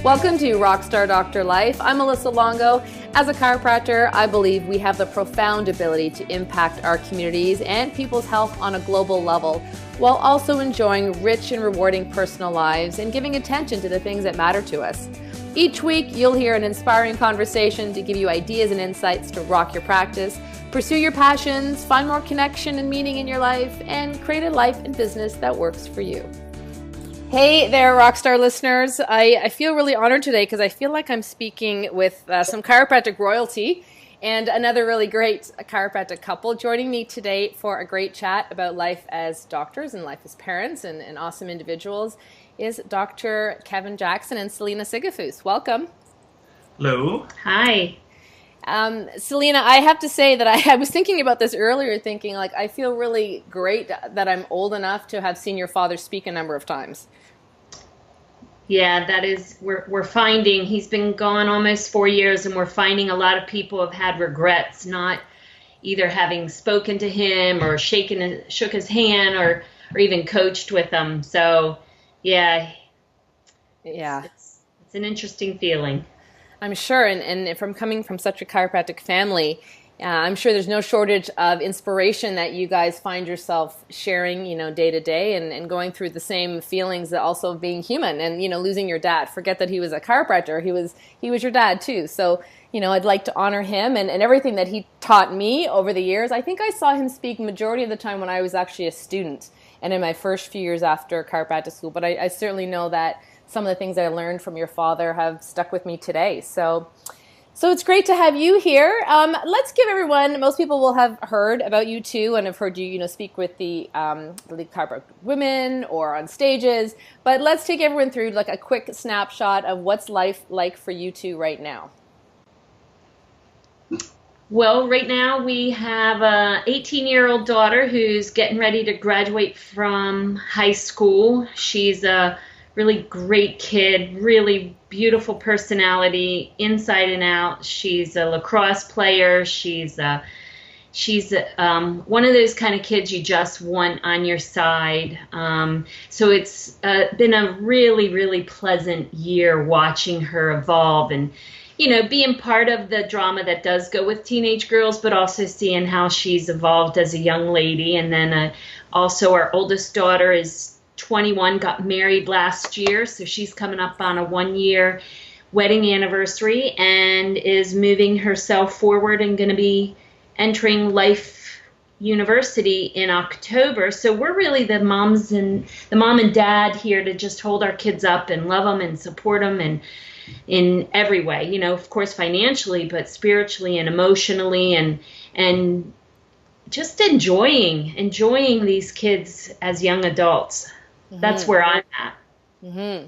Welcome to Rockstar Doctor Life. I'm Melissa Longo. As a chiropractor, I believe we have the profound ability to impact our communities and people's health on a global level, while also enjoying rich and rewarding personal lives and giving attention to the things that matter to us. Each week, you'll hear an inspiring conversation to give you ideas and insights to rock your practice, pursue your passions, find more connection and meaning in your life, and create a life and business that works for you. Hey there, Rockstar listeners. I feel really honored today because I feel like I'm speaking with some chiropractic royalty and another really great chiropractic couple joining me today for a great chat about life as doctors and life as parents and awesome individuals is Dr. Kevin Jackson and Selina Sigafoose. Welcome. Hello. Hi. Selina, I have to say that I was thinking about this earlier, thinking like I feel really great that I'm old enough to have seen your father speak a number of times. Yeah, that is, we're finding, he's been gone almost 4 years, and we're finding a lot of people have had regrets not either having spoken to him or shook his hand or even coached with him. So, yeah. It's an interesting feeling. I'm sure, and from coming from such a chiropractic family, I'm sure there's no shortage of inspiration that you guys find yourself sharing, day to day and going through the same feelings that also being human and, losing your dad. Forget that he was a chiropractor. He was your dad too. So, I'd like to honor him and everything that he taught me over the years. I think I saw him speak majority of the time when I was actually a student and in my first few years after chiropractic school. But I certainly know that some of the things I learned from your father have stuck with me today. So it's great to have you here. Let's give everyone, most people will have heard about you too and have heard you, speak with the chiropractic women or on stages. But let's take everyone through like a quick snapshot of what's life like for you two right now. Well, right now we have a 18-year-old daughter who's getting ready to graduate from high school. She's a really great kid, really beautiful personality inside and out. She's a lacrosse player. She's one of those kind of kids you just want on your side. So it's been a really, really pleasant year watching her evolve and, being part of the drama that does go with teenage girls, but also seeing how she's evolved as a young lady. And then also our oldest daughter is 21, got married last year, so she's coming up on a 1-year wedding anniversary and is moving herself forward and going to be entering Life University in October. So we're really the mom and dad here to just hold our kids up and love them and support them and in every way, of course financially, but spiritually and emotionally and just enjoying these kids as young adults. Mm-hmm. That's where I'm at. Mm-hmm.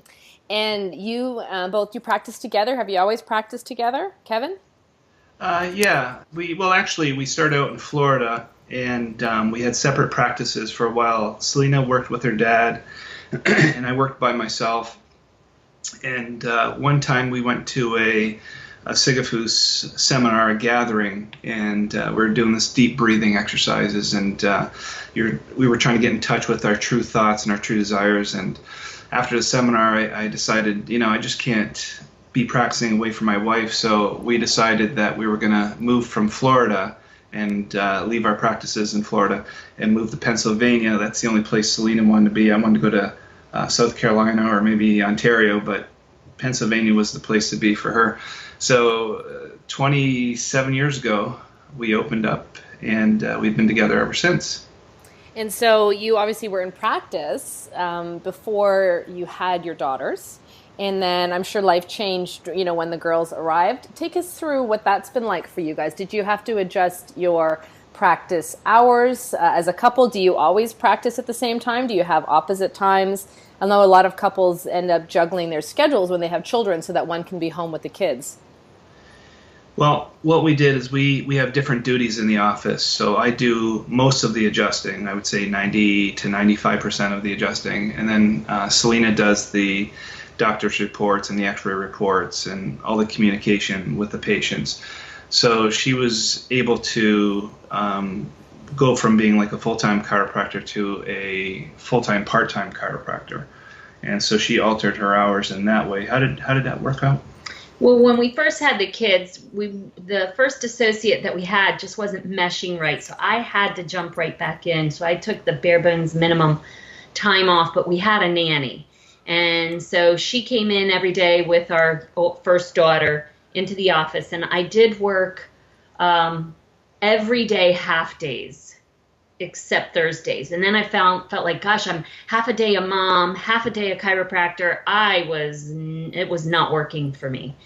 And you both, you practice together. Have you always practiced together, Kevin? Yeah. We started out in Florida, and we had separate practices for a while. Selina worked with her dad, and I worked by myself. And one time we went to a Sigafoose seminar, a gathering, and we were doing this deep breathing exercises, and we were trying to get in touch with our true thoughts and our true desires. And after the seminar, I decided, I just can't be practicing away from my wife. So we decided that we were going to move from Florida and leave our practices in Florida and move to Pennsylvania. That's the only place Selina wanted to be. I wanted to go to South Carolina or maybe Ontario, but Pennsylvania was the place to be for her. So 27 years ago, we opened up, and we've been together ever since. And so you obviously were in practice before you had your daughters, and then I'm sure life changed, when the girls arrived. Take us through what that's been like for you guys. Did you have to adjust your practice hours as a couple? Do you always practice at the same time? Do you have opposite times? I know a lot of couples end up juggling their schedules when they have children so that one can be home with the kids. Well, what we did is we have different duties in the office. So I do most of the adjusting. I would say 90 to 95% of the adjusting. And then Selina does the doctor's reports and the x-ray reports and all the communication with the patients. So she was able to go from being like a full-time chiropractor to a full-time part-time chiropractor. and so she altered her hours in that way. How did that work out? Well, when we first had the kids, the first associate that we had just wasn't meshing right, so I had to jump right back in. So I took the bare bones minimum time off, but we had a nanny. And so she came in every day with our first daughter into the office, and I did work every day half days except Thursdays. And then I felt like, gosh, I'm half a day a mom, half a day a chiropractor. It was not working for me.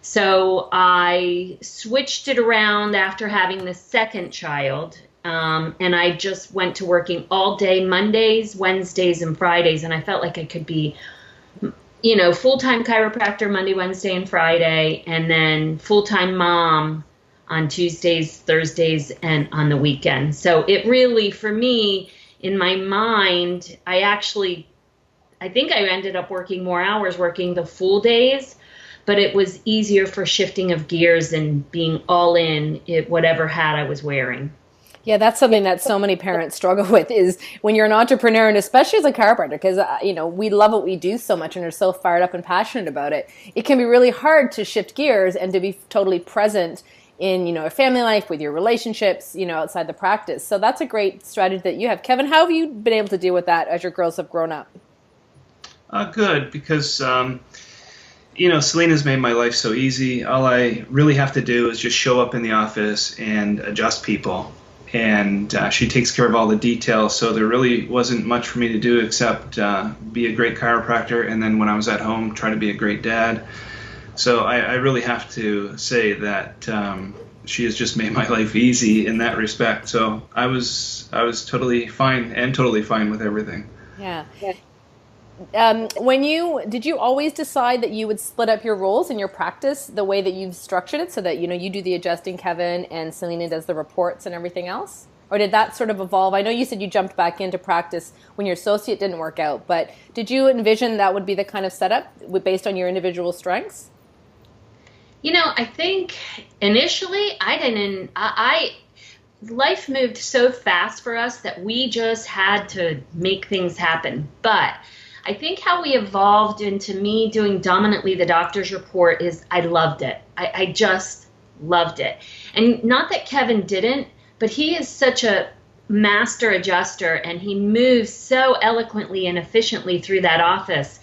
So I switched it around after having the second child. And I just went to working all day, Mondays, Wednesdays, and Fridays. And I felt like I could be, full-time chiropractor Monday, Wednesday, and Friday, and then full-time mom on Tuesdays, Thursdays, and on the weekend. So it really, for me, in my mind, I think I ended up working more hours working the full days, but it was easier for shifting of gears and being all in whatever hat I was wearing. Yeah, that's something that so many parents struggle with, is when you're an entrepreneur, and especially as a chiropractor, because we love what we do so much and are so fired up and passionate about it. It can be really hard to shift gears and to be totally present in a family life, with your relationships, outside the practice. So that's a great strategy that you have. Kevin, how have you been able to deal with that as your girls have grown up? Good, because Selina's made my life so easy. All I really have to do is just show up in the office and adjust people. And she takes care of all the details, so there really wasn't much for me to do except be a great chiropractor, and then when I was at home, try to be a great dad. So I really have to say that she has just made my life easy in that respect. So I was totally fine with everything. Yeah. Did you always decide that you would split up your roles in your practice the way that you've structured it, so that you do the adjusting, Kevin, and Selina does the reports and everything else? Or did that sort of evolve? I know you said you jumped back into practice when your associate didn't work out, but did you envision that would be the kind of setup based on your individual strengths? I think initially life moved so fast for us that we just had to make things happen. But I think how we evolved into me doing dominantly the doctor's report is I loved it. I just loved it. And not that Kevin didn't, but he is such a master adjuster, and he moves so eloquently and efficiently through that office.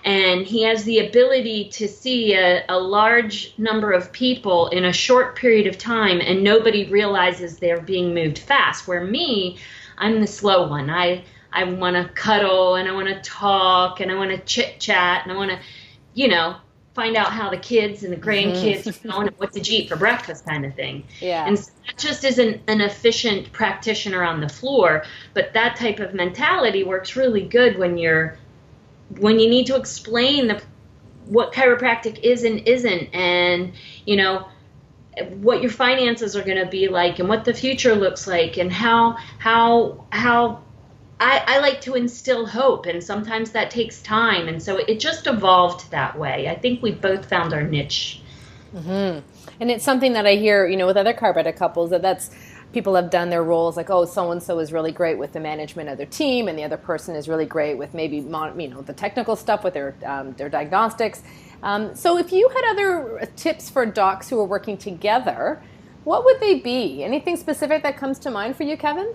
And he has the ability to see a large number of people in a short period of time, and nobody realizes they're being moved fast. Where me, I'm the slow one. I want to cuddle, and I want to talk, and I want to chit-chat, and I want to, find out how the kids and the grandkids are going and what to eat for breakfast kind of thing. Yeah. And so that just isn't an efficient practitioner on the floor, but that type of mentality works really good when you need to explain what chiropractic is and isn't, and what your finances are going to be like, and what the future looks like, and how I like to instill hope, and sometimes that takes time, and so it just evolved that way. I think we both found our niche. Mm-hmm. And it's something that I hear, with other chiropractic couples, that's people have done their roles like, oh, so-and-so is really great with the management of their team, and the other person is really great with maybe, the technical stuff with their diagnostics. So if you had other tips for docs who are working together, what would they be? Anything specific that comes to mind for you, Kevin?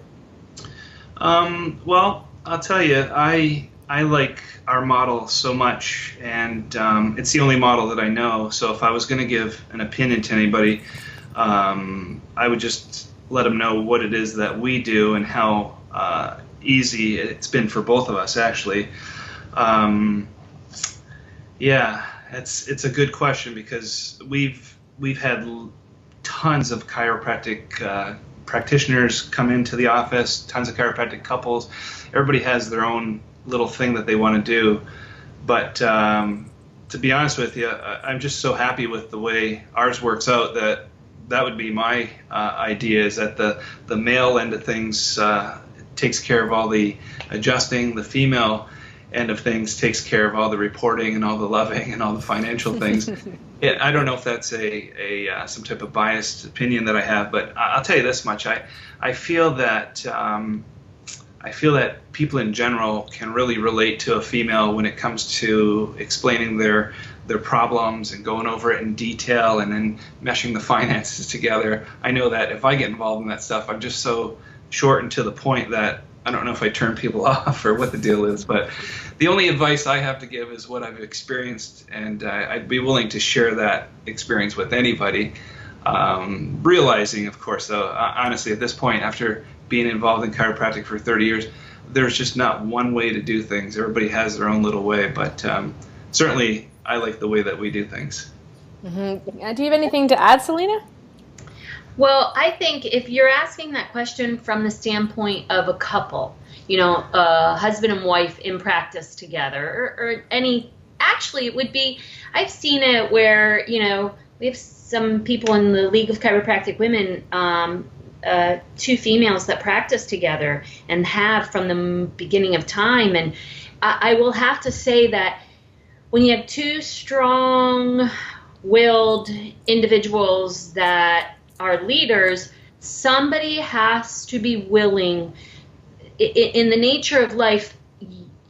Well, I'll tell you, I like our model so much, and it's the only model that I know. So if I was going to give an opinion to anybody, I would just let them know what it is that we do and how easy it's been for both of us, actually. Yeah, it's a good question, because we've had tons of chiropractic practitioners come into the office, tons of chiropractic couples. Everybody has their own little thing that they want to do. But to be honest with you, I'm just so happy with the way ours works out that would be my idea, is that the male end of things takes care of all the adjusting, the female end of things takes care of all the reporting and all the loving and all the financial things. I don't know if that's some type of biased opinion that I have, but I'll tell you this much. I feel that I feel that people in general can really relate to a female when it comes to explaining their problems and going over it in detail and then meshing the finances together. I know that if I get involved in that stuff, I'm just so short and to the point that I don't know if I turn people off or what the deal is, but the only advice I have to give is what I've experienced, and I'd be willing to share that experience with anybody. Realizing, of course, though, honestly, at this point, after being involved in chiropractic for 30 years, there's just not one way to do things. Everybody has their own little way, but certainly I like the way that we do things. Mm-hmm. Do you have anything to add, Selina? Well, I think if you're asking that question from the standpoint of a couple, husband and wife in practice together, or any, actually it would be, I've seen it where, we have some people in the League of Chiropractic Women, two females that practice together and have from the beginning of time. And I will have to say that when you have two strong-willed individuals that are leaders, somebody has to be willing. In the nature of life,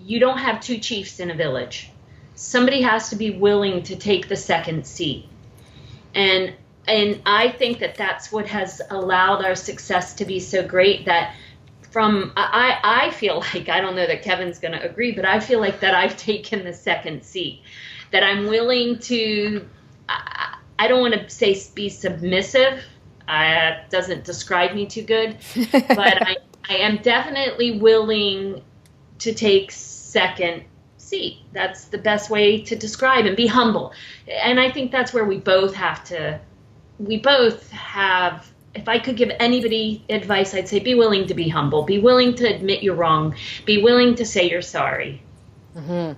you don't have two chiefs in a village. Somebody has to be willing to take the second seat. And I think that that's what has allowed our success to be so great, that I feel like, I don't know that Kevin's going to agree, but I feel like that I've taken the second seat, that I'm willing to, I don't want to say be submissive. Doesn't describe me too good, but I am definitely willing to take second seat. That's the best way to describe, and be humble. And I think that's where we both have, if I could give anybody advice, I'd say be willing to be humble, be willing to admit you're wrong, be willing to say you're sorry. Mm-hmm.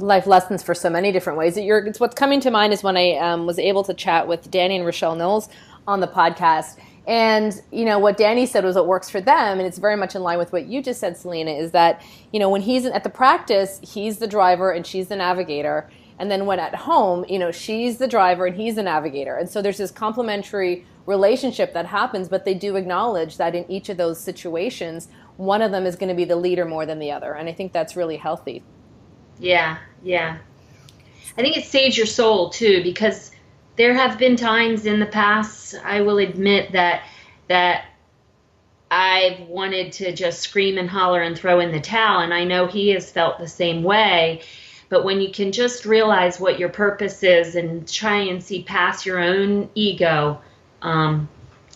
Life lessons for so many different ways. It's what's coming to mind is when I was able to chat with Danny and Richelle Knowles on the podcast. And, what Danny said was what works for them, and it's very much in line with what you just said, Selina, is that, when he's at the practice, he's the driver and she's the navigator. And then when at home, she's the driver and he's the navigator. And so there's this complementary relationship that happens, but they do acknowledge that in each of those situations, one of them is going to be the leader more than the other. And I think that's really healthy. Yeah. I think it saves your soul, too, because there have been times in the past, I will admit, that I've wanted to just scream and holler and throw in the towel, and I know he has felt the same way. But when you can just realize what your purpose is and try and see past your own ego,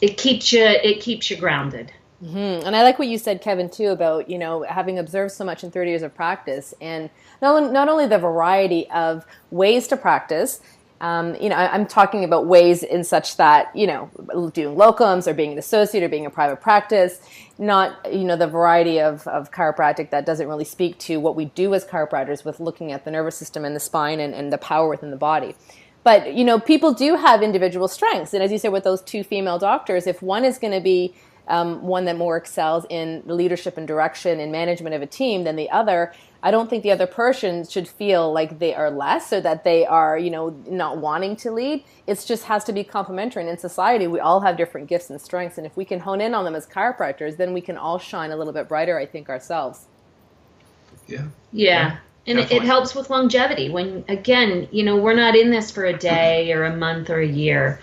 it keeps you grounded. Mm-hmm. And I like what you said, Kevin, too, about, having observed so much in 30 years of practice, and not only the variety of ways to practice. I'm talking about ways in such that, doing locums or being an associate or being a private practice, not, the variety of chiropractic that doesn't really speak to what we do as chiropractors with looking at the nervous system and the spine and the power within the body. But, people do have individual strengths. And as you said, with those two female doctors, if one is going to be one that more excels in leadership and direction and management of a team than the other, I don't think the other person should feel like they are less or that they are, not wanting to lead. It just has to be complementary. And in society, we all have different gifts and strengths. And if we can hone in on them as chiropractors, then we can all shine a little bit brighter, I think, ourselves. Yeah. And it helps with longevity. When, again, we're not in this for a day or a month or a year.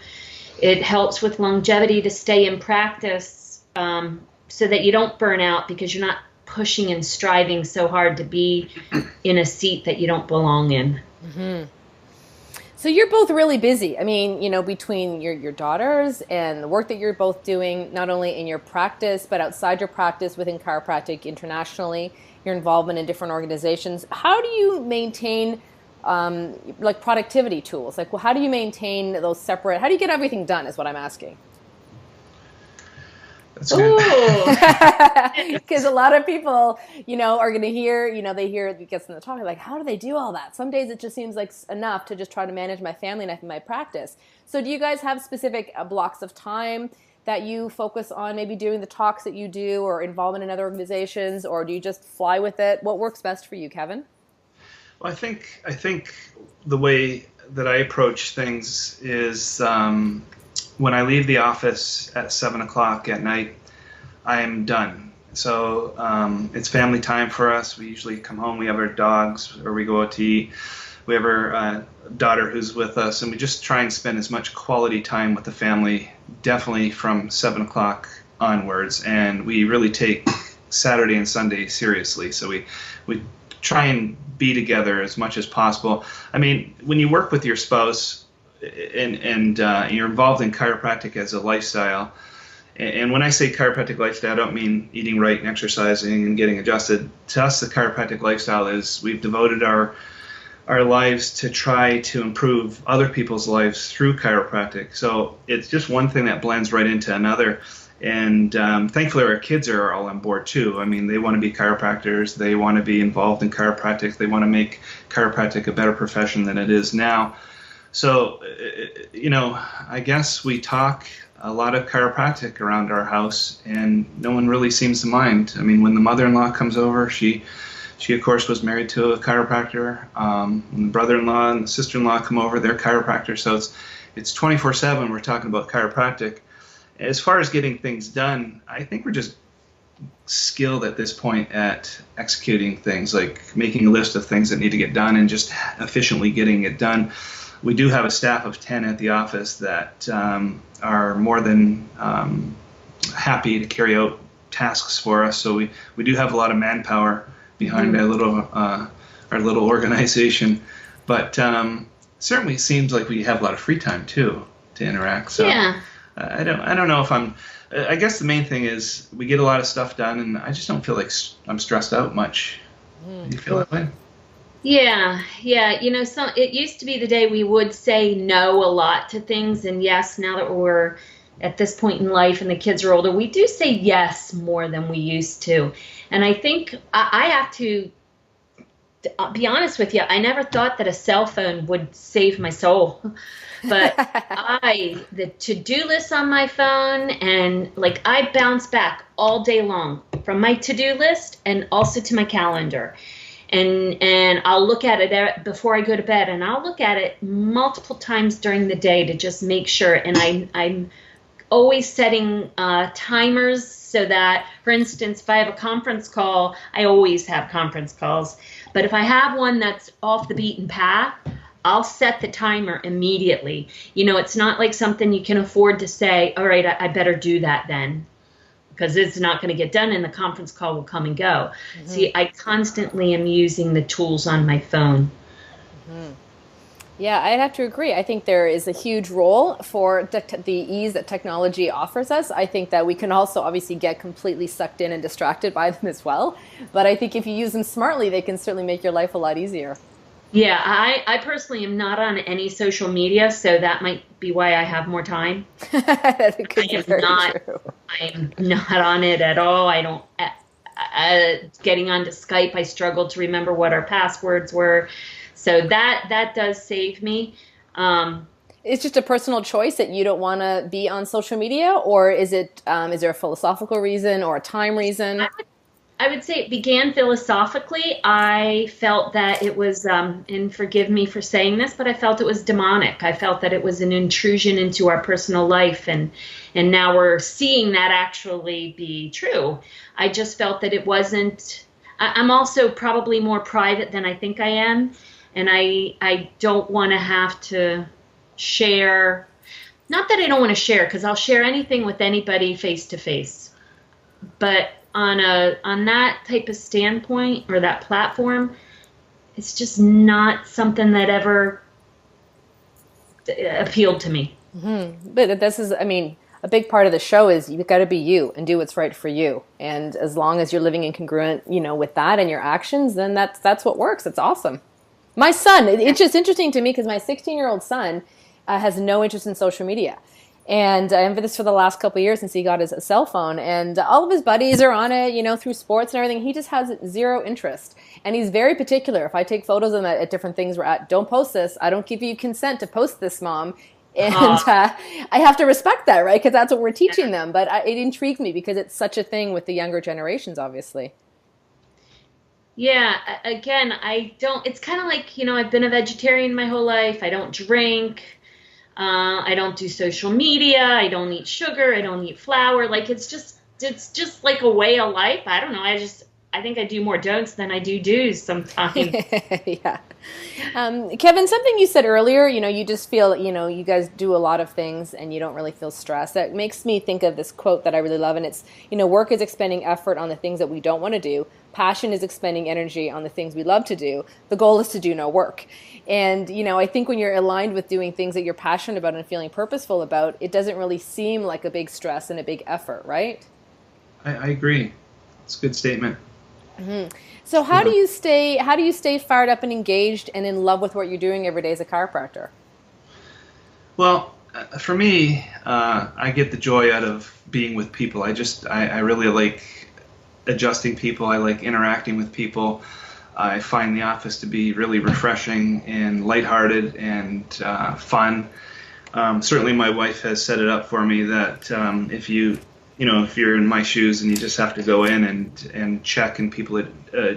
It helps with longevity to stay in practice so that you don't burn out because you're not pushing and striving so hard to be in a seat that you don't belong in. Mm-hmm. So you're both really busy. I mean, between your daughters and the work that you're both doing, not only in your practice, but outside your practice within chiropractic internationally, your involvement in different organizations. How do you maintain productivity tools? How do you maintain those separate? How do you get everything done is what I'm asking. That's good. Because a lot of people, are going to hear, they hear it gets in the talk, like, how do they do all that? Some days it just seems like enough to just try to manage my family life and my practice. So do you guys have specific blocks of time that you focus on maybe doing the talks that you do or involvement in other organizations, or do you just fly with it? What works best for you, Kevin? Well, I think the way that I approach things is when I leave the office at 7 o'clock at night, I am done. So it's family time for us. We usually come home, we have our dogs, or we go out to eat. We have our daughter who's with us, and we just try and spend as much quality time with the family, definitely from 7 o'clock onwards. And we really take Saturday and Sunday seriously. So we try and be together as much as possible. I mean, when you work with your spouse and you're involved in chiropractic as a lifestyle, and when I say chiropractic lifestyle, I don't mean eating right and exercising and getting adjusted. To us, the chiropractic lifestyle is we've devoted our lives to try to improve other people's lives through chiropractic. So it's just one thing that blends right into another. And thankfully, our kids are all on board too. I mean, they want to be chiropractors. They want to be involved in chiropractic. They want to make chiropractic a better profession than it is now. So, I guess we talk a lot of chiropractic around our house, and no one really seems to mind. I mean, when the mother-in-law comes over, she of course was married to a chiropractor. When the brother-in-law and the sister-in-law come over, they're chiropractors. So it's 24/7. We're talking about chiropractic. As far as getting things done, I think we're just skilled at this point at executing things, like making a list of things that need to get done and just efficiently getting it done. We do have a staff of 10 at the office that are more than happy to carry out tasks for us. So we do have a lot of manpower behind our little organization, but certainly it seems like we have a lot of free time too to interact. So Yeah. I don't know if I guess the main thing is we get a lot of stuff done, and I just don't feel like I'm stressed out much. Do you feel that way? Yeah. It used to be the day we would say no a lot to things, and yes, now that we're at this point in life and the kids are older, we do say yes more than we used to. And I think I have to be honest with you, I never thought that a cell phone would save my soul. But the to-do list on my phone, and like I bounce back all day long from my to-do list and also to my calendar. And I'll look at it before I go to bed, and I'll look at it multiple times during the day to just make sure. And I'm always setting timers so that, for instance, if I have a conference call, I always have conference calls. But if I have one that's off the beaten path, I'll set the timer immediately. It's not like something you can afford to say, all right, I better do that then, because it's not going to get done and the conference call will come and go. Mm-hmm. See, I constantly am using the tools on my phone. Mm-hmm. Yeah, I'd have to agree. I think there is a huge role for the ease that technology offers us. I think that we can also obviously get completely sucked in and distracted by them as well. But I think if you use them smartly, they can certainly make your life a lot easier. Yeah, I personally am not on any social media, so that might be why I have more time. That could be very true. I'm not on it at all. I don't. Getting onto Skype, I struggled to remember what our passwords were, so that does save me. It's just a personal choice that you don't want to be on social media, or is it? Is there a philosophical reason or a time reason? I would say it began philosophically. I felt that it was, and forgive me for saying this, but I felt it was demonic. I felt that it was an intrusion into our personal life, and now we're seeing that actually be true. I just felt that it wasn't. I'm also probably more private than I think I am, and I don't want to have to share. Not that I don't want to share, because I'll share anything with anybody face to face, but on that type of standpoint or that platform, it's just not something that ever appealed to me. Mm-hmm. But this is, a big part of the show is you've got to be you and do what's right for you. And as long as you're living in congruent, with that and your actions, then that's what works. It's awesome. My son, it's just interesting to me because my 16-year-old son has no interest in social media. And I've been this for the last couple of years since he got his cell phone. And all of his buddies are on it, through sports and everything. He just has zero interest. And he's very particular. If I take photos of him at different things we're at, don't post this. I don't give you consent to post this, Mom. And I have to respect that, right? Because that's what we're teaching them. But it intrigued me because it's such a thing with the younger generations, obviously. Yeah, again, it's kind of like, I've been a vegetarian my whole life. I don't drink. I don't do social media. I don't eat sugar. I don't eat flour. Like, it's just it's just like a way of life. I don't know. I think I do more don'ts than I do do's sometimes. Yeah. Kevin, something you said earlier, you just feel, you guys do a lot of things and you don't really feel stressed. That makes me think of this quote that I really love. And it's, work is expending effort on the things that we don't want to do. Passion is expending energy on the things we love to do. The goal is to do no work. And, I think when you're aligned with doing things that you're passionate about and feeling purposeful about, it doesn't really seem like a big stress and a big effort, right? I agree. It's a good statement. Mm-hmm. So how do you stay fired up and engaged and in love with what you're doing every day as a chiropractor? Well, for me, I get the joy out of being with people. I really like adjusting people. I like interacting with people. I find the office to be really refreshing and lighthearted and fun. Certainly my wife has set it up for me that if you're in my shoes and you just have to go in and check and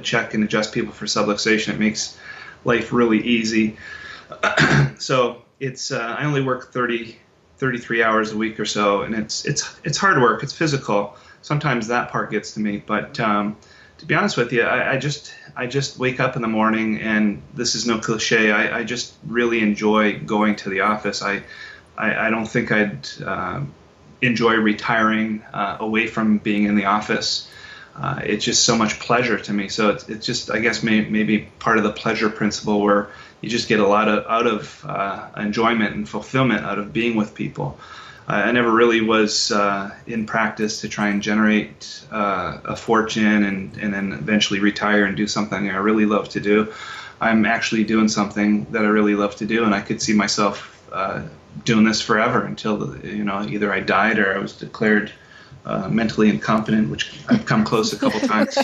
check and adjust people for subluxation, it makes life really easy. So I only work 33 hours a week or so, and it's hard work. It's physical. Sometimes that part gets to me, but to be honest with you, I just wake up in the morning, and this is no cliche. I just really enjoy going to the office. I don't think I'd enjoy retiring away from being in the office. It's just so much pleasure to me. So it's just, I guess, maybe part of the pleasure principle where you just get a lot out of enjoyment and fulfillment out of being with people. I never really was in practice to try and generate a fortune and then eventually retire and do something I really love to do. I'm actually doing something that I really love to do, and I could see myself doing this forever until either I died or I was declared mentally incompetent, which I've come close a couple times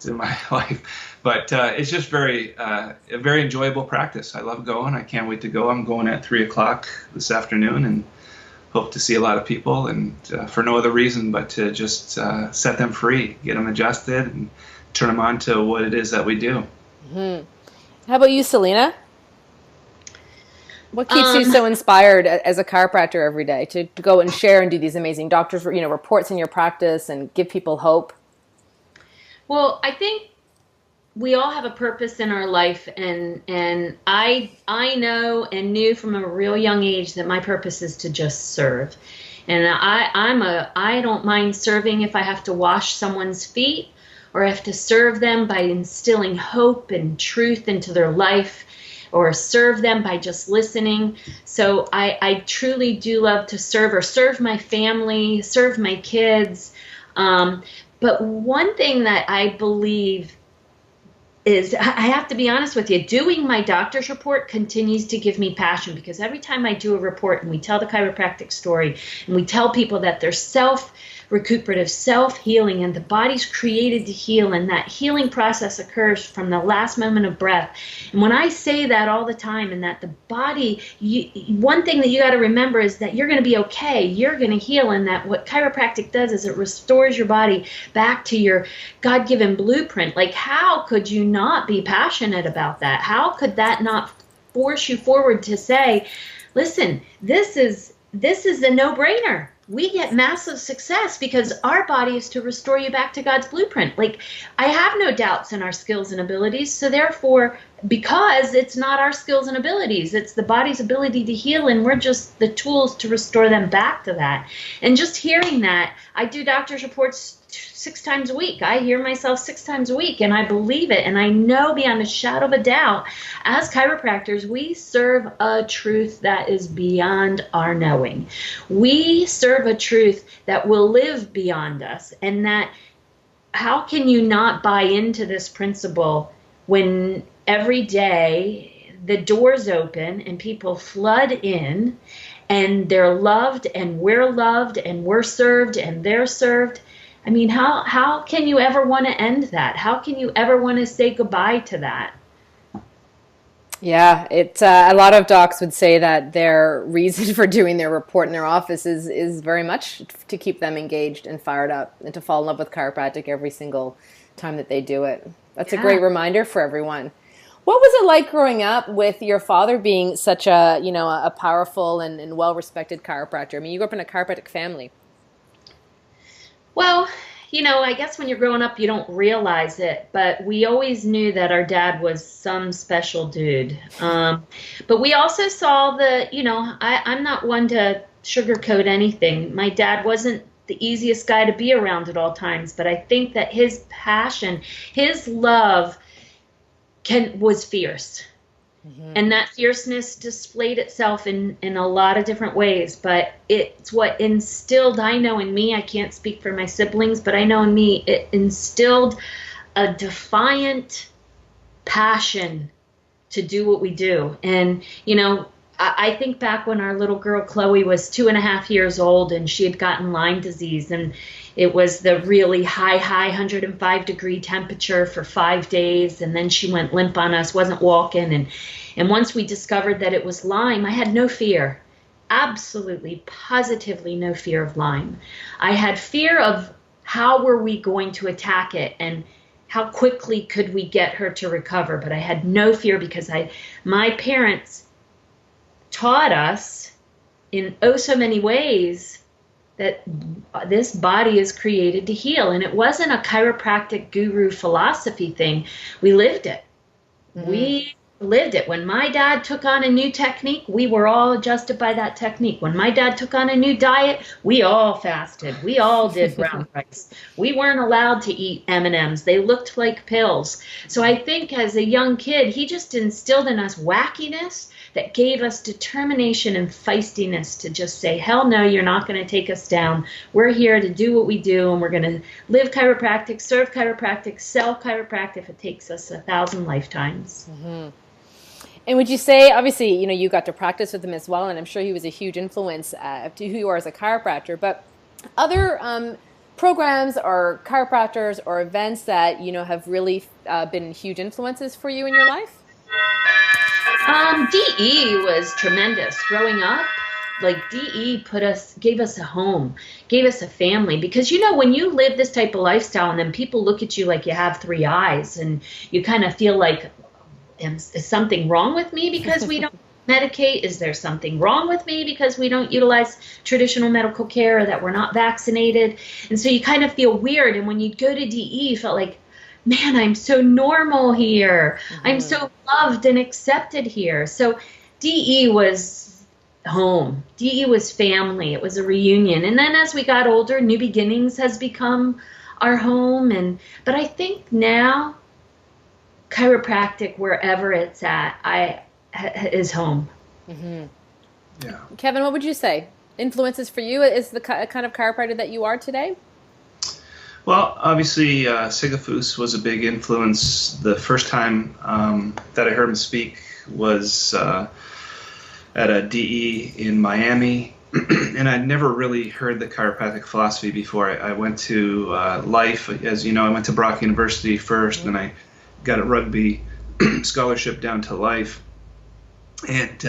in my life. But it's just a very enjoyable practice. I love going. I can't wait to go. I'm going at 3:00 this afternoon and hope to see a lot of people, and for no other reason but to just set them free, get them adjusted, and turn them on to what it is that we do. Mm-hmm. How about you, Selina? What keeps you so inspired as a chiropractor every day to go and share and do these amazing doctors, reports in your practice and give people hope? Well, I think we all have a purpose in our life, and I know and knew from a real young age that my purpose is to just serve. And I don't mind serving if I have to wash someone's feet, or I have to serve them by instilling hope and truth into their life, or serve them by just listening. So I truly do love to serve, or serve my family, serve my kids. But one thing that I believe is, I have to be honest with you, doing my doctor's report continues to give me passion, because every time I do a report and we tell the chiropractic story and we tell people that they're self-recuperative, self-healing, and the body's created to heal, and that healing process occurs from the last moment of breath. And when I say that all the time, and that the body, one thing that you got to remember is that you're going to be okay, you're going to heal, and that what chiropractic does is it restores your body back to your God-given blueprint. Like, how could you not be passionate about that? How could that not force you forward to say, listen, this is a no-brainer. We get massive success because our body is to restore you back to God's blueprint. Like, I have no doubts in our skills and abilities. So therefore, because it's not our skills and abilities, it's the body's ability to heal, and we're just the tools to restore them back to that. And just hearing that, I do doctor's reports 6 times a week. I hear myself 6 times a week, and I believe it. And I know beyond a shadow of a doubt, as chiropractors, we serve a truth that is beyond our knowing. We serve a truth that will live beyond us. And that, how can you not buy into this principle when every day the doors open and people flood in, and they're loved, and we're served, and they're served? I mean, how can you ever want to end that? How can you ever want to say goodbye to that? Yeah, a lot of docs would say that their reason for doing their report in their office is very much to keep them engaged and fired up, and to fall in love with chiropractic every single time that they do it. That's a great reminder for everyone. What was it like growing up with your father being such a powerful and well-respected chiropractor? I mean, you grew up in a chiropractic family. Well, I guess when you're growing up, you don't realize it, but we always knew that our dad was some special dude. But we also saw I'm not one to sugarcoat anything. My dad wasn't the easiest guy to be around at all times, but I think that his passion, his love was fierce. Mm-hmm. And that fierceness displayed itself in a lot of different ways, but it's what instilled, I know in me, I can't speak for my siblings, but I know in me, it instilled a defiant passion to do what we do. And, I think back when our little girl Chloe was 2.5 years old and she had gotten Lyme disease, and it was the really high 105-degree temperature for 5 days, and then she went limp on us, wasn't walking, and once we discovered that it was Lyme, I had no fear, absolutely, positively no fear of Lyme. I had fear of how were we going to attack it and how quickly could we get her to recover, but I had no fear because my parents taught us in oh so many ways that this body is created to heal. And it wasn't a chiropractic guru philosophy thing. We lived it. Mm-hmm. We lived it. When my dad took on a new technique, we were all adjusted by that technique. When my dad took on a new diet, we all fasted. We all did brown rice. We weren't allowed to eat M&Ms. They looked like pills. So I think as a young kid, he just instilled in us wackiness that gave us determination and feistiness to just say, hell no, you're not going to take us down. We're here to do what we do, and we're going to live chiropractic, serve chiropractic, sell chiropractic if it takes us 1,000 lifetimes. Mm-hmm. And would you say, obviously, you got to practice with him as well, and I'm sure he was a huge influence to who you are as a chiropractor, but other programs or chiropractors or events that, have really been huge influences for you in your life? DE was tremendous. Growing up, DE gave us a home, gave us a family. Because, when you live this type of lifestyle and then people look at you like you have 3 eyes and you kind of feel like, is something wrong with me because we don't medicate? Is there something wrong with me because we don't utilize traditional medical care or that we're not vaccinated? And so you kind of feel weird. And when you go to DE, you felt like, man, I'm so normal here. Mm-hmm. I'm so loved and accepted here. So DE was home. DE was family. It was a reunion. And then as we got older, New Beginnings has become our home. But I think now chiropractic, wherever it's at, is home. Mm-hmm. Yeah. Kevin, what would you say? Influences for you is the kind of chiropractor that you are today? Well, obviously, Sigafoose was a big influence. The first time that I heard him speak was at a DE in Miami, and I'd never really heard the chiropractic philosophy before. I went to Life, as you know, I went to Brock University first, and I got a rugby scholarship down to Life, and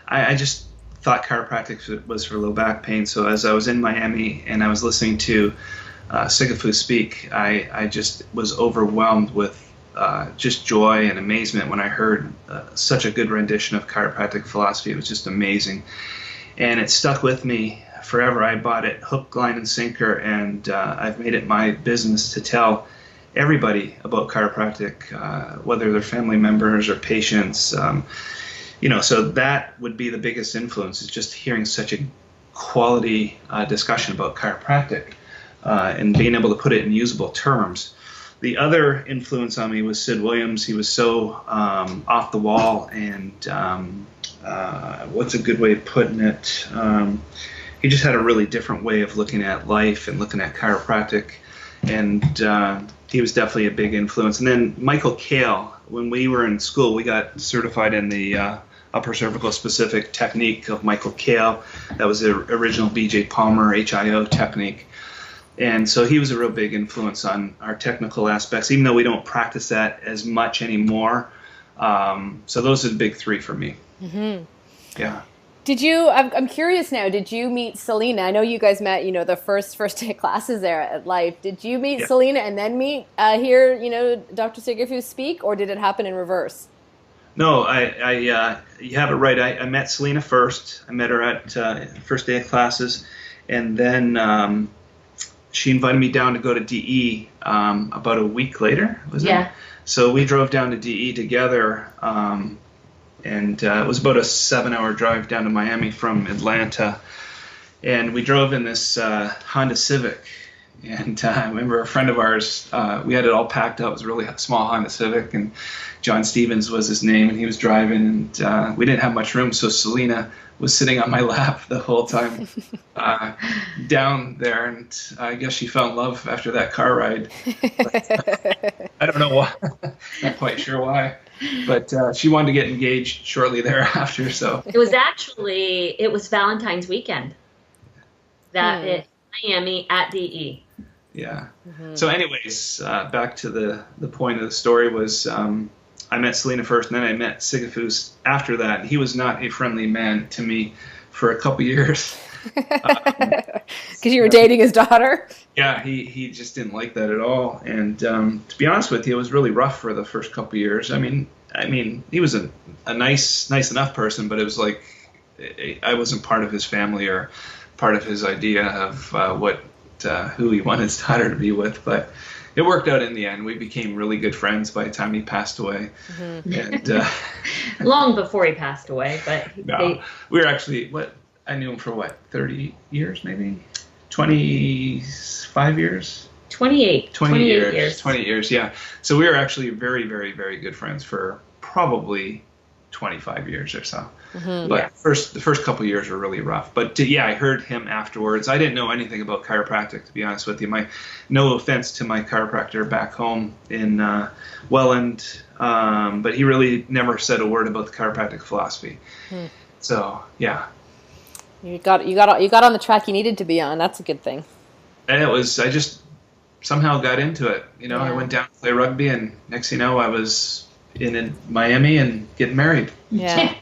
I just thought chiropractic was for low back pain. So as I was in Miami and I was listening to Sigafoose speak, I just was overwhelmed with just joy and amazement when I heard such a good rendition of chiropractic philosophy. It was just amazing, and it stuck with me forever. I bought it hook, line, and sinker, and I've made it my business to tell everybody about chiropractic, whether they're family members or patients. So that would be the biggest influence, is just hearing such a quality discussion about chiropractic. And being able to put it in usable terms. The other influence on me was Sid Williams. He was so off the wall, and what's a good way of putting it? He just had a really different way of looking at life and looking at chiropractic, and he was definitely a big influence. And then Michael Kale, when we were in school, we got certified in the upper cervical specific technique of Michael Kale. That was the original B.J. Palmer HIO technique. And so he was a real big influence on our technical aspects, even though we don't practice that as much anymore. So those are the big 3 for me. Mm-hmm. Yeah. I'm curious now, did you meet Selina? I know you guys met, the first day of classes there at Life. Did you meet Selina and then hear Dr. Sigafoose speak, or did it happen in reverse? No, you have it right. I met Selina first. I met her at first day of classes. And then she invited me down to go to DE about a week later, was it? Yeah. So we drove down to DE together, and it was about a 7-hour drive down to Miami from Atlanta. And we drove in this Honda Civic. And I remember a friend of ours, we had it all packed up. It was a really small Honda Civic, and John Stevens was his name, and he was driving, and we didn't have much room, so Selina was sitting on my lap the whole time down there, and I guess she fell in love after that car ride. But, I don't know why. Not quite sure why. But she wanted to get engaged shortly thereafter, so. It was Valentine's weekend. That Miami at DE. Yeah. So anyways, back to the point of the story was I met Selina first, and then I met Sigafoose after that. He was not a friendly man to me for a couple years. Because you were dating his daughter? Yeah, he just didn't like that at all. And to be honest with you, it was really rough for the first couple years. I mean, he was a nice enough person, but it was like I wasn't part of his family or part of his idea of who he wanted his daughter to be with. But it worked out in the end. We became really good friends by the time he passed away. And long before he passed away, but we were actually I knew him for 30 years, maybe 25 years. 28 years. 20 years, yeah. So we were actually very, very, very good friends for probably 25 years or so. But the first couple of years were really rough. But I heard him afterwards. I didn't know anything about chiropractic, to be honest with you. No offense to my chiropractor back home in Welland, but he really never said a word about the chiropractic philosophy. So yeah. You got on the track you needed to be on. That's a good thing. And I just somehow got into it. I went down to play rugby, and next thing you know, I was in Miami and getting married. Yeah.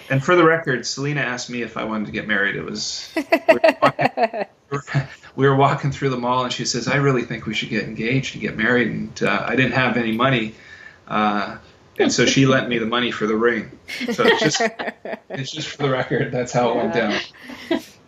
And for the record, Selina asked me if I wanted to get married. It was we were walking through the mall, and she says, "I really think we should get engaged and get married." And I didn't have any money, and so she lent me the money for the ring. So it's just for the record. That's how it went down.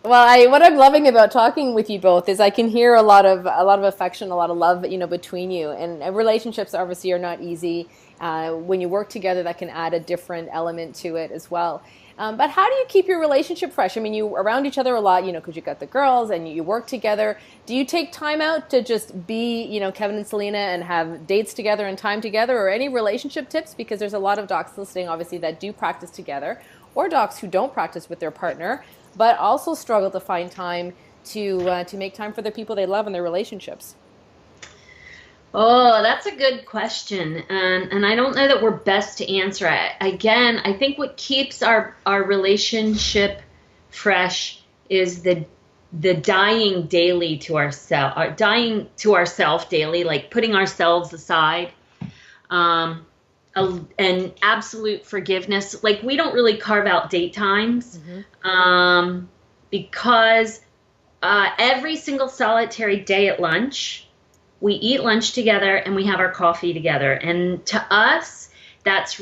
Well, what I'm loving about talking with you both is I can hear a lot of affection, a lot of love, between you. And relationships obviously are not easy. When you work together, that can add a different element to it as well. But how do you keep your relationship fresh? I mean, you're around each other a lot, because you got the girls and you work together. Do you take time out to just be, Kevin and Selina, and have dates together and time together, or any relationship tips? Because there's a lot of docs listening, obviously, that do practice together, or docs who don't practice with their partner, but also struggle to find time to make time for the people they love and their relationships. Oh, that's a good question. And I don't know that we're best to answer it. Again, I think what keeps our relationship fresh is the dying daily to ourselves, dying to ourselves daily, like putting ourselves aside, and absolute forgiveness. Like, we don't really carve out date times, because every single solitary day at lunch, we eat lunch together and we have our coffee together. And to us, that's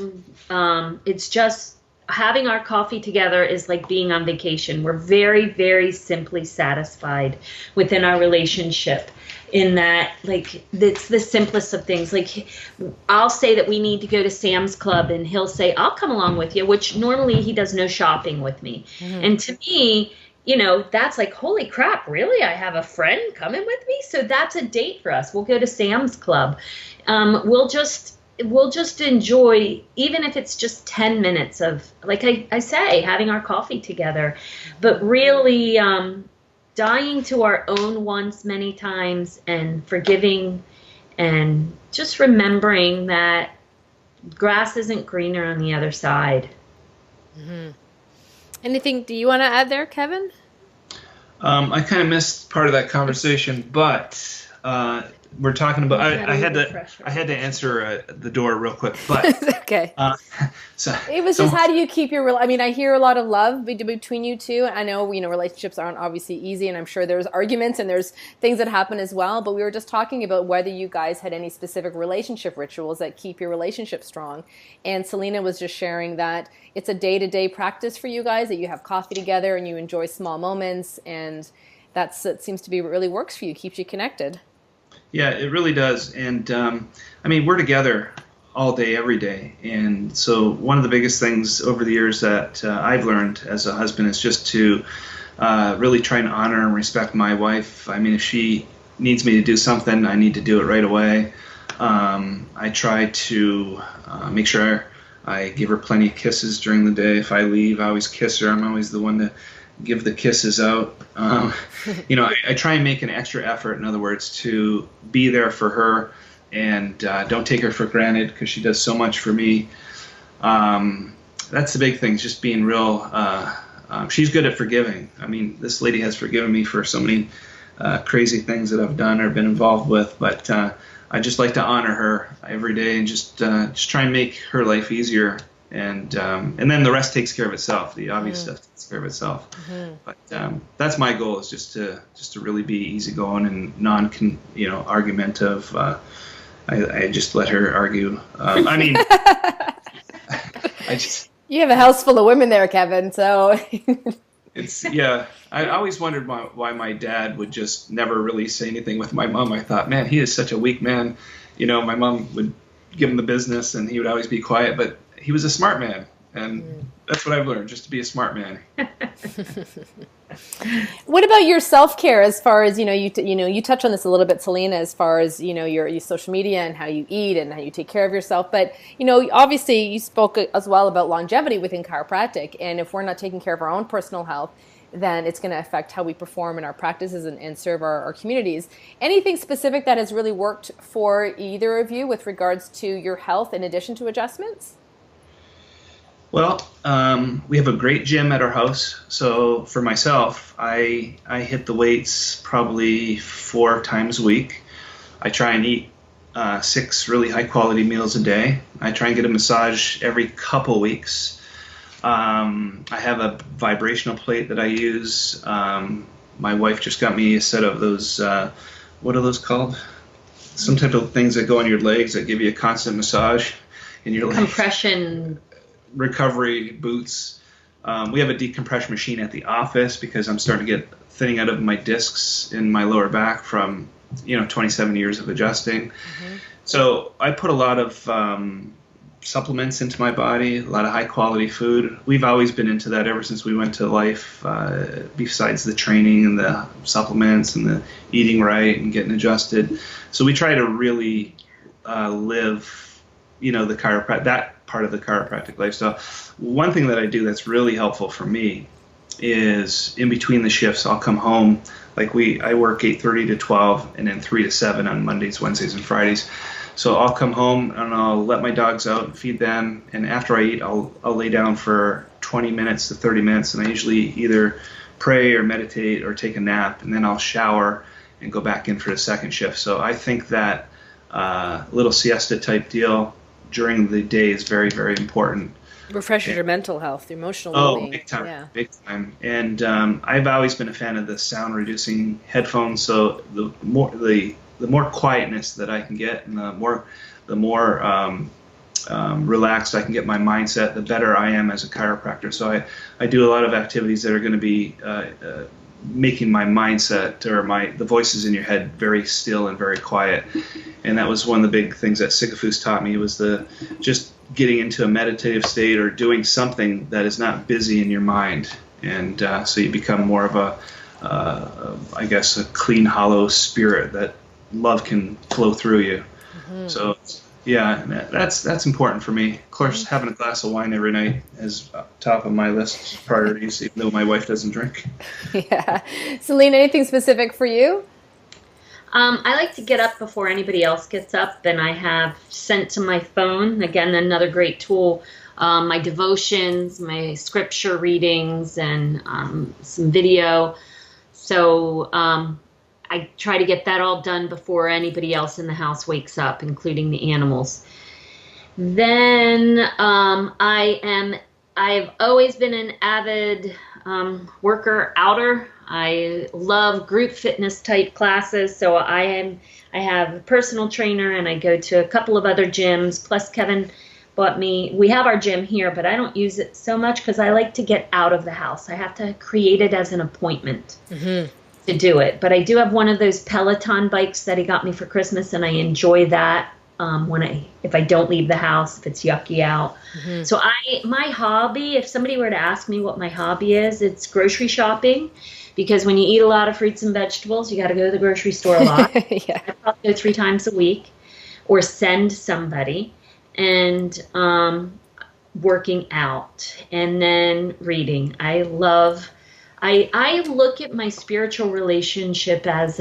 it's just having our coffee together is like being on vacation. We're very, very simply satisfied within our relationship, in that, like, it's the simplest of things. Like, I'll say that we need to go to Sam's Club, and he'll say, "I'll come along with you," which normally he does no shopping with me. And to me, that's like, holy crap, really? I have a friend coming with me? So that's a date for us. We'll go to Sam's Club. We'll just enjoy, even if it's just 10 minutes of, like I say, having our coffee together, but really dying to our own wants many times, and forgiving, and just remembering that grass isn't greener on the other side. Anything do you want to add there, Kevin? I kind of missed part of that conversation, but we're talking about. I had to answer the door real quick, but okay. So it was just, how do you keep your? I mean, I hear a lot of love between you two. I know relationships aren't obviously easy, and I'm sure there's arguments and there's things that happen as well. But we were just talking about whether you guys had any specific relationship rituals that keep your relationship strong. And Selina was just sharing that it's a day-to-day practice for you guys, that you have coffee together and you enjoy small moments, and it seems to be what really works for you, keeps you connected. Yeah, it really does. And I mean, we're together all day, every day. And so one of the biggest things over the years that I've learned as a husband is just to really try and honor and respect my wife. I mean, if she needs me to do something, I need to do it right away. I try to make sure I give her plenty of kisses during the day. If I leave, I always kiss her. I'm always the one to give the kisses out. I try and make an extra effort, in other words, to be there for her, and don't take her for granted because she does so much for me. That's the big thing, just being real. She's good at forgiving. I mean, this lady has forgiven me for so many crazy things that I've done or been involved with, but I just like to honor her every day and just try and make her life easier. And then the rest takes care of itself. The obvious stuff takes care of itself. But that's my goal, is just to really be easygoing and non-argumentative. I just let her argue. I mean, you have a house full of women there, Kevin. So I always wondered why my dad would just never really say anything with my mom. I thought, man, he is such a weak man. My mom would give him the business, and he would always be quiet, but he was a smart man, and that's what I've learned, just to be a smart man. What about your self-care, as far as, you touch on this a little bit, Selina, as far as, your social media and how you eat and how you take care of yourself. But, obviously you spoke as well about longevity within chiropractic. And if we're not taking care of our own personal health, then it's going to affect how we perform in our practices and serve our communities. Anything specific that has really worked for either of you with regards to your health in addition to adjustments? Well, we have a great gym at our house. So for myself, I hit the weights probably 4 times a week. I try and eat 6 really high quality meals a day. I try and get a massage every couple weeks. I have a vibrational plate that I use. My wife just got me a set of those, what are those called? Some type of things that go on your legs that give you a constant massage in your legs. Compression recovery boots. We have a decompression machine at the office because I'm starting to get thinning out of my discs in my lower back from 27 years of adjusting. So I put a lot of supplements into my body, a lot of high quality food. We've always been into that ever since we went to Life, besides the training and the supplements and the eating right and getting adjusted. So we try to really live that part of the chiropractic lifestyle. One thing that I do that's really helpful for me is in between the shifts, I'll come home. Like I work 8:30 to 12 and then 3 to 7 on Mondays, Wednesdays, and Fridays. So I'll come home and I'll let my dogs out and feed them. And after I eat, I'll lay down for 20 minutes to 30 minutes. And I usually either pray or meditate or take a nap. And then I'll shower and go back in for the second shift. So I think that little siesta type deal during the day is very, very important. Refreshes your mental health, your emotional well-being. Oh, big time, yeah. Big time. And I've always been a fan of the sound reducing headphones. So the more quietness that I can get, and the more relaxed I can get my mindset, the better I am as a chiropractor. So I do a lot of activities that are going to be making my mindset or the voices in your head very still and very quiet. And that was one of the big things that Sigafoose taught me, was just getting into a meditative state or doing something that is not busy in your mind. And so you become more of a clean, hollow spirit that love can flow through you. So yeah, that's important for me. Of course, having a glass of wine every night is top of my list of priorities, even though my wife doesn't drink. Yeah. Selina, anything specific for you? I like to get up before anybody else gets up, and I have sent to my phone, again, another great tool, my devotions, my scripture readings, and some video. So I try to get that all done before anybody else in the house wakes up, including the animals. Then I've always been an avid worker outer. I love group fitness type classes, so I have a personal trainer, and I go to a couple of other gyms. Plus, Kevin we have our gym here, but I don't use it so much because I like to get out of the house. I have to create it as an appointment. to do it. But I do have one of those Peloton bikes that he got me for Christmas, and I enjoy that if I don't leave the house, if it's yucky out. Mm-hmm. So my hobby, if somebody were to ask me what my hobby is, it's grocery shopping. Because when you eat a lot of fruits and vegetables, you got to go to the grocery store a lot. Yeah. I probably go 3 times a week, or send somebody, and working out, and then reading. I look at my spiritual relationship as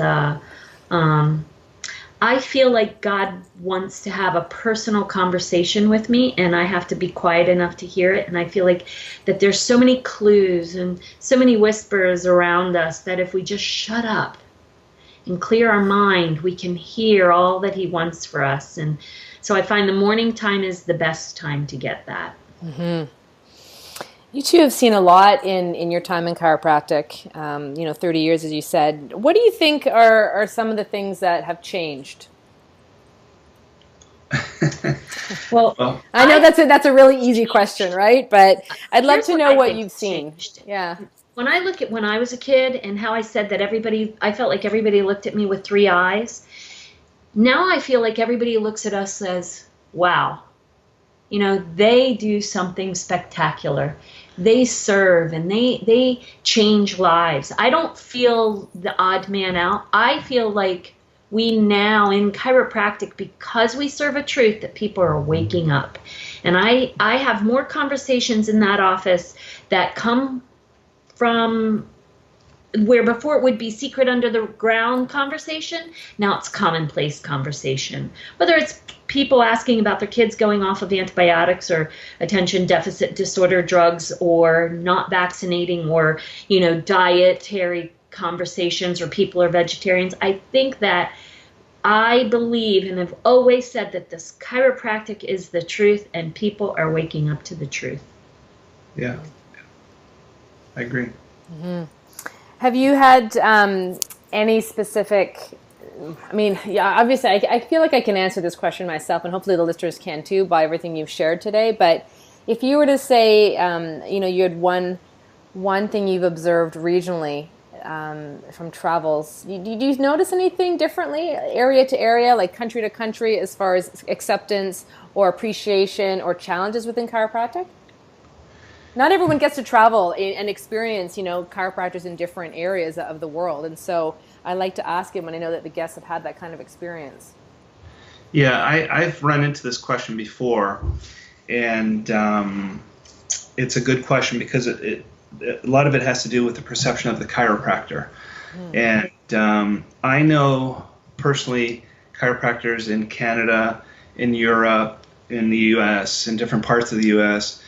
I feel like God wants to have a personal conversation with me, and I have to be quiet enough to hear it. And I feel like that there's so many clues and so many whispers around us that if we just shut up and clear our mind, we can hear all that he wants for us. And so I find the morning time is the best time to get that. Mm-hmm. You two have seen a lot in your time in chiropractic, 30 years, as you said. What do you think are some of the things that have changed? Well, I know that's a really easy question, right? But I'd love to know what you've seen. Yeah. When I look at when I was a kid and how I said that I felt like everybody looked at me with 3 eyes. Now I feel like everybody looks at us as, wow, they do something spectacular. They serve and they change lives. I don't feel the odd man out. I feel like we now in chiropractic, because we serve a truth, that people are waking up. And I have more conversations in that office that come from where before it would be secret under the ground conversation, now it's commonplace conversation. Whether it's people asking about their kids going off of antibiotics or attention deficit disorder drugs, or not vaccinating, or, dietary conversations, or people are vegetarians. I think that I believe and have always said that this chiropractic is the truth, and people are waking up to the truth. Yeah, I agree. Mm-hmm. Have you had any specific, obviously I feel like I can answer this question myself, and hopefully the listeners can too, by everything you've shared today. But if you were to say, you had one thing you've observed regionally from travels, do you notice anything differently area to area, like country to country, as far as acceptance or appreciation or challenges within chiropractic? Not everyone gets to travel and experience, chiropractors in different areas of the world. And so I like to ask him when I know that the guests have had that kind of experience. Yeah, I've run into this question before, and it's a good question because a lot of it has to do with the perception of the chiropractor. Mm. And I know personally chiropractors in Canada, in Europe, in the U.S., in different parts of the U.S.,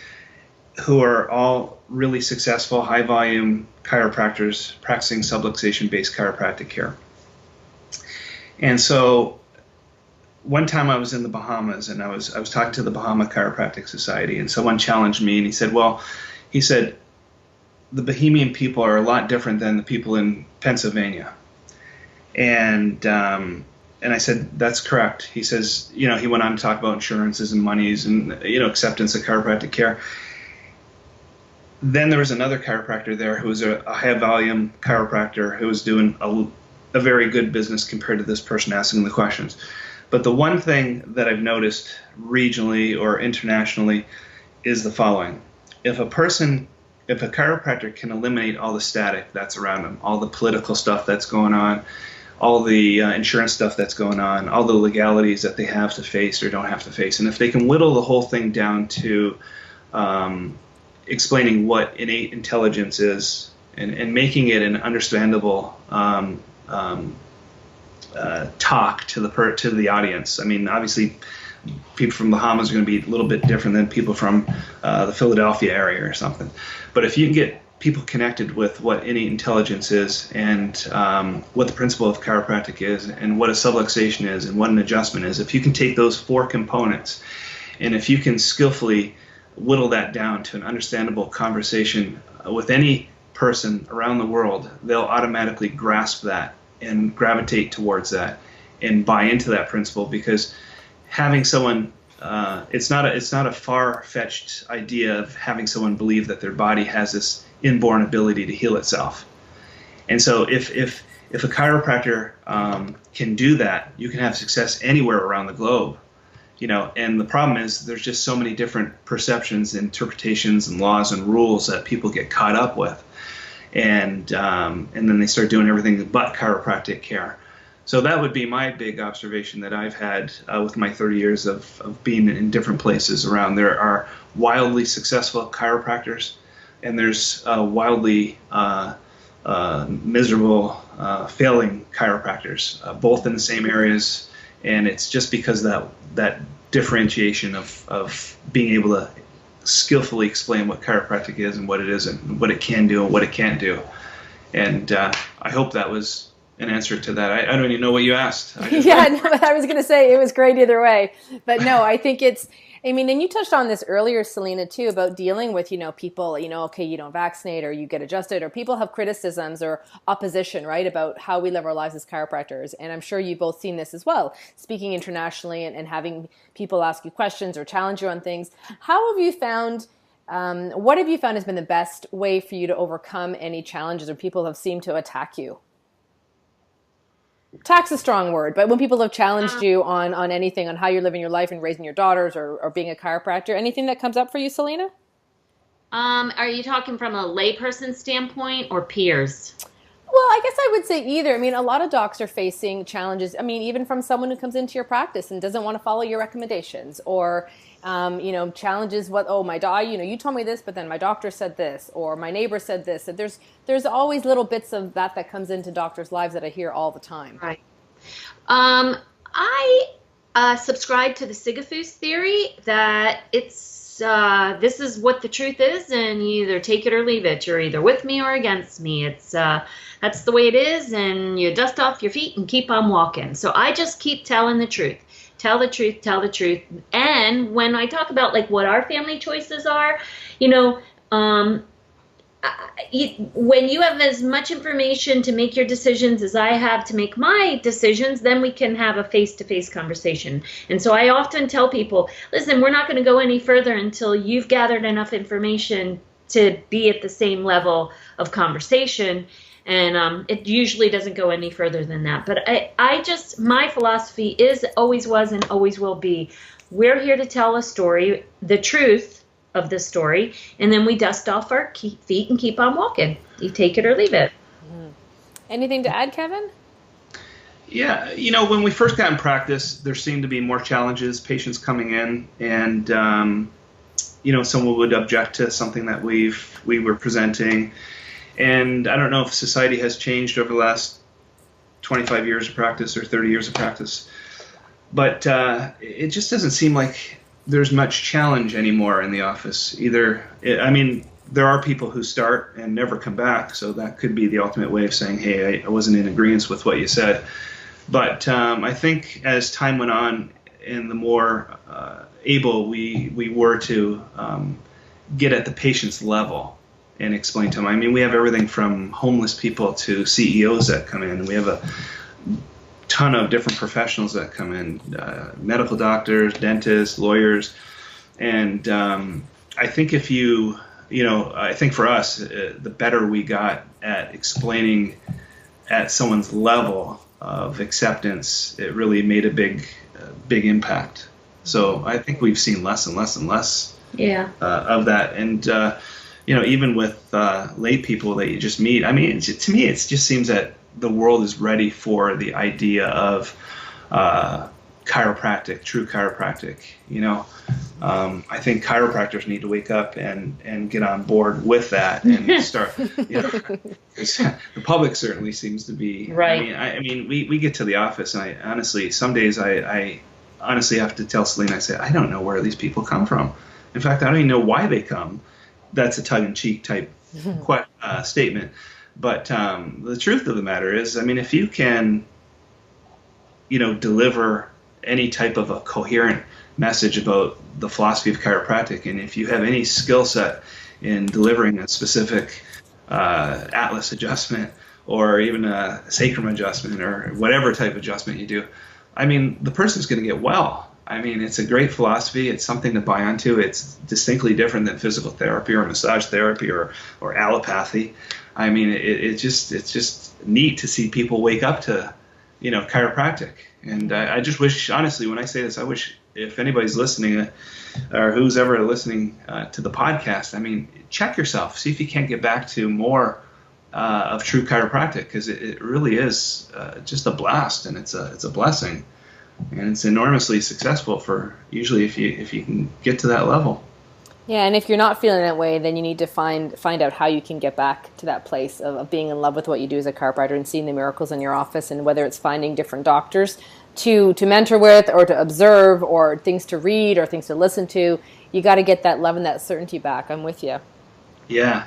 who are all really successful, high-volume chiropractors practicing subluxation-based chiropractic care. And so one time I was in the Bahamas, and I was talking to the Bahama Chiropractic Society, and someone challenged me, and he said, the Bahamian people are a lot different than the people in Pennsylvania. And I said, that's correct. He says, he went on to talk about insurances and monies and, acceptance of chiropractic care. Then there was another chiropractor there who was a high-volume chiropractor who was doing a very good business compared to this person asking the questions. But the one thing that I've noticed regionally or internationally is the following. If a chiropractor can eliminate all the static that's around them, all the political stuff that's going on, all the insurance stuff that's going on, all the legalities that they have to face or don't have to face, and if they can whittle the whole thing down to explaining what innate intelligence is and making it an understandable talk to the audience. I mean, obviously, people from Bahamas are going to be a little bit different than people from the Philadelphia area or something. But if you can get people connected with what innate intelligence is and what the principle of chiropractic is and what a subluxation is and what an adjustment is, if you can take those 4 components and if you can skillfully whittle that down to an understandable conversation with any person around the world, they'll automatically grasp that and gravitate towards that and buy into that principle, because having someone it's not a far-fetched idea of having someone believe that their body has this inborn ability to heal itself. And so if if a chiropractor can do that, you can have success anywhere around the globe. And the problem is there's just so many different perceptions, interpretations, and laws and rules that people get caught up with, and then they start doing everything but chiropractic care. So that would be my big observation that I've had with my 30 years of being in different places around. There are wildly successful chiropractors, and there's wildly miserable, failing chiropractors, both in the same areas. And it's just because that differentiation of being able to skillfully explain what chiropractic is and what it isn't, and what it can do and what it can't do. And I hope that was an answer to that. I don't even know what you asked. Yeah, no, I was going to say it was great either way. But no, I think and you touched on this earlier, Selina, too, about dealing with, people, okay, you don't vaccinate or you get adjusted, or people have criticisms or opposition, right, about how we live our lives as chiropractors. And I'm sure you've both seen this as well, speaking internationally and having people ask you questions or challenge you on things. How have you found, what have you found has been the best way for you to overcome any challenges or people have seemed to attack you? Attack's a strong word, but when people have challenged you on anything, on how you're living your life and raising your daughters or being a chiropractor, anything that comes up for you, Selina? Are you talking from a layperson standpoint or peers? Well, I guess I would say either. A lot of docs are facing challenges. Even from someone who comes into your practice and doesn't want to follow your recommendations, or challenges you told me this, but then my doctor said this, or my neighbor said this. And there's always little bits of that comes into doctors' lives that I hear all the time. Right. I subscribe to the Sigafoose theory that it's this is what the truth is, and you either take it or leave it. You're either with me or against me. It's that's the way it is, and you dust off your feet and keep on walking. So I just keep telling the truth. Tell the truth, tell the truth. And when I talk about what our family choices are, when you have as much information to make your decisions as I have to make my decisions, then we can have a face-to-face conversation. And so I often tell people, listen, we're not going to go any further until you've gathered enough information to be at the same level of conversation. And it usually doesn't go any further than that. But my philosophy is, always was, and always will be, we're here to tell a story, the truth of the story, and then we dust off our feet and keep on walking. You take it or leave it. Anything to add, Kevin? Yeah, when we first got in practice, there seemed to be more challenges, patients coming in, and someone would object to something that we were presenting. And I don't know if society has changed over the last 25 years of practice or 30 years of practice, but it just doesn't seem like there's much challenge anymore in the office. There are people who start and never come back, so that could be the ultimate way of saying, hey, I wasn't in agreement with what you said. But I think as time went on and the more able we were to get at the patient's level, and explain to them. We have everything from homeless people to CEOs that come in. We have a ton of different professionals that come in, medical doctors, dentists, lawyers. And I think I think for us, the better we got at explaining at someone's level of acceptance, it really made a big impact. So I think we've seen less and less and less of that. And even with lay people that you just meet, to me, it just seems that the world is ready for the idea of chiropractic, true chiropractic. I think chiropractors need to wake up and get on board with that and start. 'Cause the public certainly seems to be. Right. We get to the office, and I honestly, some days I honestly have to tell Selina, I say, I don't know where these people come from. In fact, I don't even know why they come. That's a tongue-in-cheek type statement. But the truth of the matter is, if you can, deliver any type of a coherent message about the philosophy of chiropractic, and if you have any skill set in delivering a specific atlas adjustment or even a sacrum adjustment or whatever type of adjustment you do, the person's going to get well. It's a great philosophy. It's something to buy onto. It's distinctly different than physical therapy or massage therapy or allopathy. It's just neat to see people wake up to, chiropractic. And I just wish, honestly, when I say this, I wish if anybody's listening or who's ever listening to the podcast, I mean, check yourself, see if you can't get back to more of true chiropractic, because it really is just a blast, and it's a blessing, and it's enormously successful for usually if you can get to that level. Yeah, and if you're not feeling that way, then you need to find out how you can get back to that place of being in love with what you do as a chiropractor and seeing the miracles in your office, and whether it's finding different doctors to mentor with, or to observe, or things to read, or things to listen to, you got to get that love and that certainty back. I'm with you. Yeah.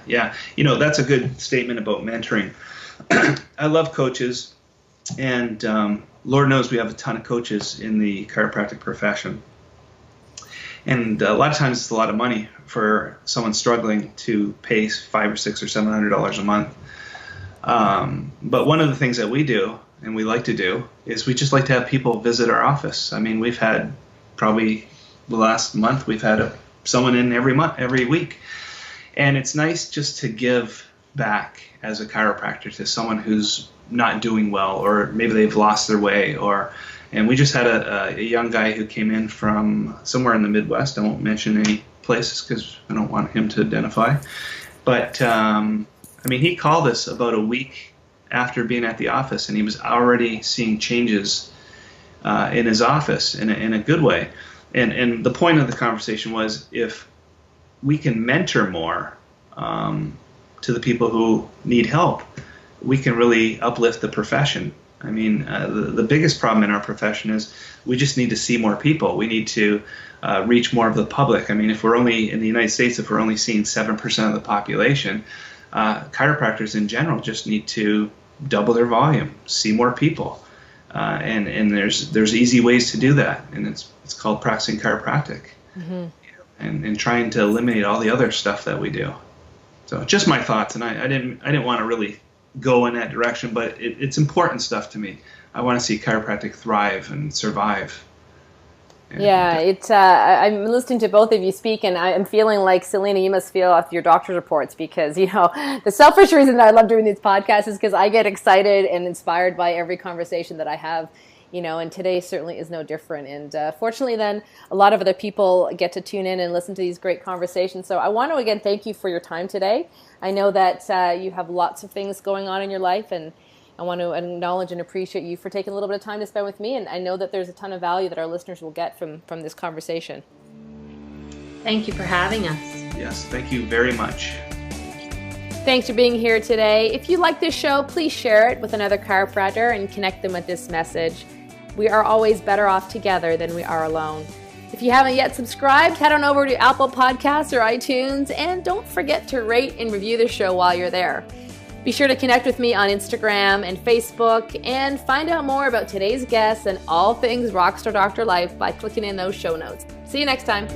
That's a good statement about mentoring. I love coaches, and Lord knows we have a ton of coaches in the chiropractic profession. And a lot of times it's a lot of money for someone struggling to pay $500 or $600 or $700 a month. But one of the things that we do, and we like to do, is we just like to have people visit our office. I mean, we've had probably the last month, we've had someone in every week. And it's nice just to give back as a chiropractor to someone who's not doing well, or maybe they've lost their way, and we just had a young guy who came in from somewhere in the Midwest. I won't mention any places because I don't want him to identify. But, he called us about a week after being at the office, and he was already seeing changes in his office in a good way. And the point of the conversation was, if we can mentor more to the people who need help, we can really uplift the profession. I mean, the biggest problem in our profession is we just need to see more people. We need to reach more of the public. I mean, if we're only in the United States, if we're only seeing 7% of the population, chiropractors in general just need to double their volume, see more people. And there's easy ways to do that, and it's called practicing chiropractic. Mm-hmm. And trying to eliminate all the other stuff that we do. So just my thoughts, and I didn't want to really go in that direction, but it's important stuff to me. I want to see chiropractic thrive and survive. Yeah, I'm listening to both of you speak, and I'm feeling like, Selina, you must feel off your doctor's reports, because, the selfish reason that I love doing these podcasts is because I get excited and inspired by every conversation that I have. And today certainly is no different. And fortunately then, a lot of other people get to tune in and listen to these great conversations. So I want to, again, thank you for your time today. I know that you have lots of things going on in your life, and I want to acknowledge and appreciate you for taking a little bit of time to spend with me. And I know that there's a ton of value that our listeners will get from this conversation. Thank you for having us. Yes, thank you very much. Thanks for being here today. If you like this show, please share it with another chiropractor and connect them with this message. We are always better off together than we are alone. If you haven't yet subscribed, head on over to Apple Podcasts or iTunes, and don't forget to rate and review the show while you're there. Be sure to connect with me on Instagram and Facebook, and find out more about today's guests and all things Rockstar Doctor Life by clicking in those show notes. See you next time.